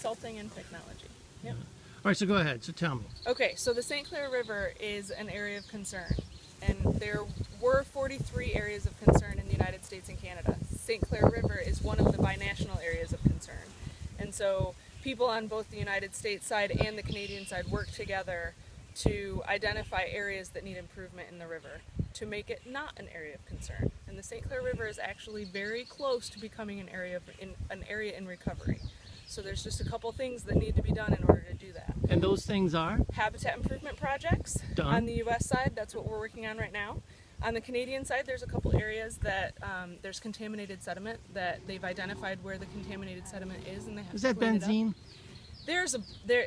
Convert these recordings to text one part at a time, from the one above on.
consulting and technology. Yep. All right, so go ahead. So tell me. Okay, so the St. Clair River is an area of concern, and there were 43 areas of concern in the United States and Canada. St. Clair River is one of the binational areas of concern, and so people on both the United States side and the Canadian side work together to identify areas that need improvement in the river to make it not an area of concern. And the St. Clair River is actually very close to becoming an area in recovery. So there's just a couple things that need to be done in order to do that. And those things are? Habitat improvement projects. Done. On the U.S. side, that's what we're working on right now. On the Canadian side, there's a couple areas that there's contaminated sediment that they've identified where the contaminated sediment is, and they have Is to that clean it up. benzene?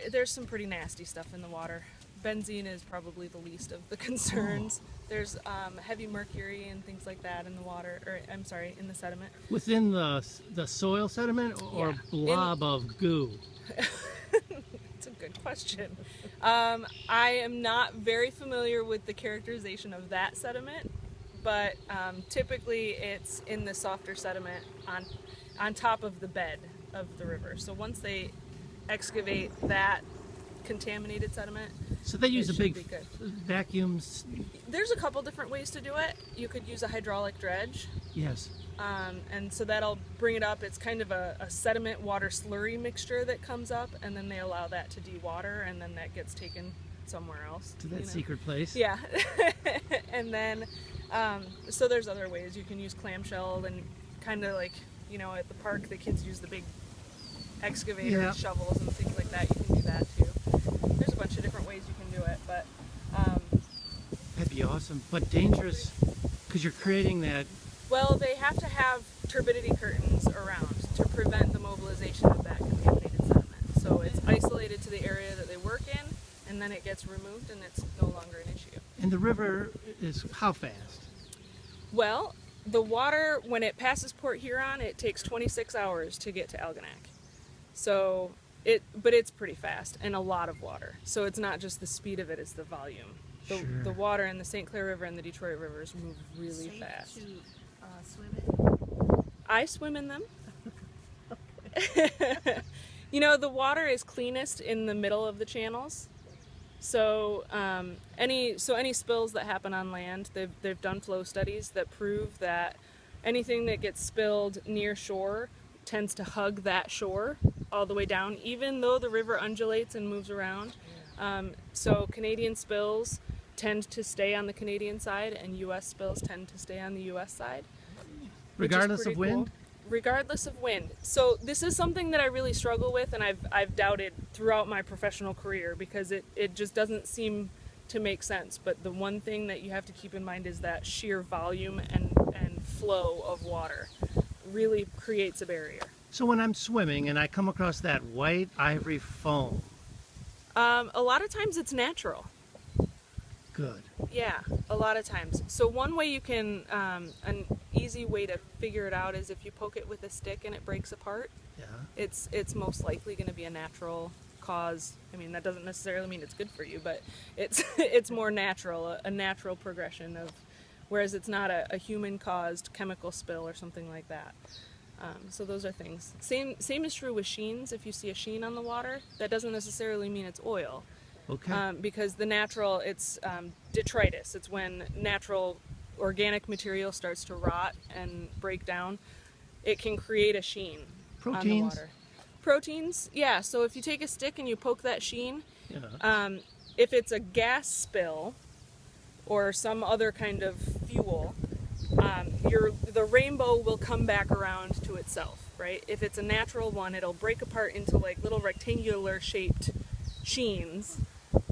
There's some pretty nasty stuff in the water. Benzene is probably the least of the concerns. There's heavy mercury and things like that in the water, or I'm sorry, in the sediment. Within the soil sediment or Yeah. blob of goo? It's a good question. I am not very familiar with the characterization of that sediment, but typically it's in the softer sediment on top of the bed of the river. So once they excavate that contaminated sediment, So they use it a should big be good. vacuums. There's a couple different ways to do it. You could use a hydraulic dredge, Yes. and so that'll bring it up. It's kind of a sediment water slurry mixture that comes up, and then they allow that to dewater, and then that gets taken somewhere else. To that you know? secret place. Yeah. And then, so there's other ways. You can use clamshell, and kind of like, at the park, the kids use the big excavators, Yeah. shovels, and things like that. You can do that too. There's a bunch of different ways you can do it, but That'd be awesome, but dangerous because you're creating that. well, they have to have turbidity curtains around to prevent the mobilization of that contaminated sediment. So it's isolated to the area that they work in, and then it gets removed, and it's no longer an issue. And the river is how fast? Well, the water, when it passes Port Huron, it takes 26 hours to get to Algonac. So but it's pretty fast and a lot of water. So it's not just the speed of it, it's the volume. Sure. The water in the St. Clair River and the Detroit rivers move really Safe fast. to swim in? I swim in them. The water is cleanest in the middle of the channels. So any spills that happen on land, they've done flow studies that prove that anything that gets spilled near shore tends to hug that shore all the way down, even though the river undulates and moves around. So Canadian spills tend to stay on the Canadian side, and U.S. spills tend to stay on the U.S. side. which is Regardless pretty of wind? cool. Regardless of wind. So this is something that I really struggle with, and I've doubted throughout my professional career because it just doesn't seem to make sense. But the one thing that you have to keep in mind is that sheer volume and flow of water really creates a barrier. So when I'm swimming and I come across that white ivory foam, A lot of times it's natural. good. Yeah, a lot of times. So one way you can, an easy way to figure it out is if you poke it with a stick and it breaks apart, Yeah. it's most likely going to be a natural cause. I mean, that doesn't necessarily mean it's good for you, but it's more natural, a natural progression of, whereas it's not a human-caused chemical spill or something like that. So those are things. Same is true with sheens. If you see a sheen on the water, that doesn't necessarily mean it's oil. Okay. Because the natural, it's detritus. It's when natural organic material starts to rot and break down. It can create a sheen on the Proteins? water. Proteins, yeah. So if you take a stick and you poke that sheen, Yeah. if it's a gas spill or some other kind of fuel, the rainbow will come back around to itself, right? If it's a natural one, it'll break apart into like little rectangular shaped sheens,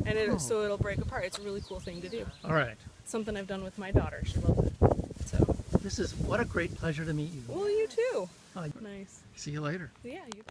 and so it'll break apart. It's a really cool thing to do. All right. Something I've done with my daughter. She loves it. So, What a great pleasure to meet you. well, you too. Bye. Nice. See you later. Yeah, you.